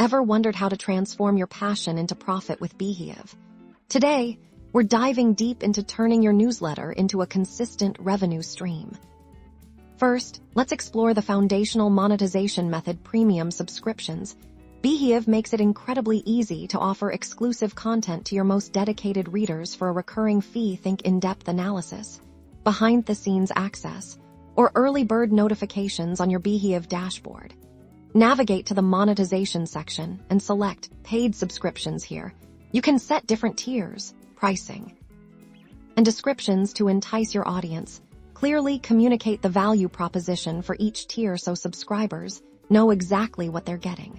Ever wondered how to transform your passion into profit with Beehiiv? Today, we're diving deep into turning your newsletter into a consistent revenue stream. First, let's explore the foundational monetization method, premium subscriptions. Beehiiv makes it incredibly easy to offer exclusive content to your most dedicated readers for a recurring fee. Think in-depth analysis, behind-the-scenes access, or early bird notifications on your Beehiiv dashboard. Navigate to the monetization section and select paid subscriptions here. You can set different tiers, pricing, and descriptions to entice your audience. Clearly communicate the value proposition for each tier so subscribers know exactly what they're getting.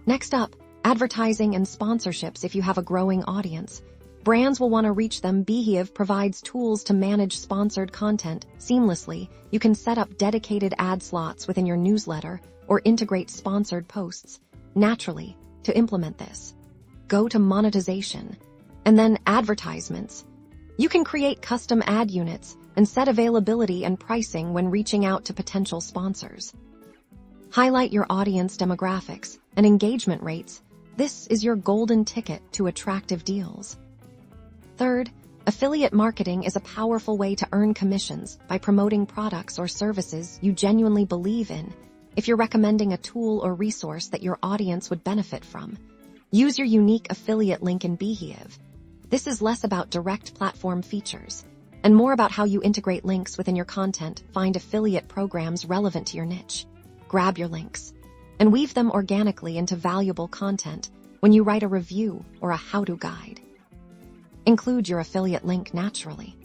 Next up, advertising and sponsorships. If you have a growing audience, brands will want to reach them. Beehiiv provides tools to manage sponsored content seamlessly. You can set up dedicated ad slots within your newsletter or integrate sponsored posts naturally. To implement this, go to monetization and then advertisements. You can create custom ad units and set availability and pricing when reaching out to potential sponsors. Highlight your audience demographics and engagement rates. This is your golden ticket to attractive deals. Third, affiliate marketing is a powerful way to earn commissions by promoting products or services you genuinely believe in. If you're recommending a tool or resource that your audience would benefit from, use your unique affiliate link in Beehiiv. This is less about direct platform features and more about how you integrate links within your content. Find affiliate programs relevant to your niche. Grab your links and weave them organically into valuable content when you write a review or a how-to guide. Include your affiliate link naturally.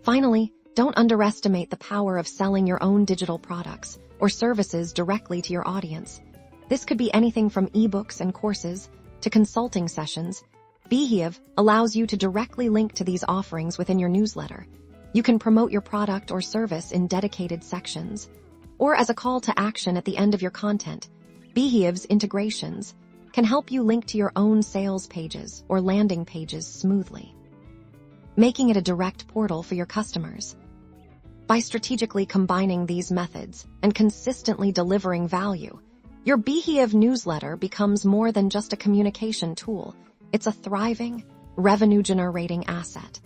Finally, don't underestimate the power of selling your own digital products or services directly to your audience. This could be anything from ebooks and courses to consulting sessions. Beehiiv allows you to directly link to these offerings within your newsletter. You can promote your product or service in dedicated sections or as a call to action at the end of your content. Beehiiv's integrations can help you link to your own sales pages or landing pages smoothly, making it a direct portal for your customers. By strategically combining these methods and consistently delivering value, your Beehiiv newsletter becomes more than just a communication tool. It's a thriving, revenue-generating asset.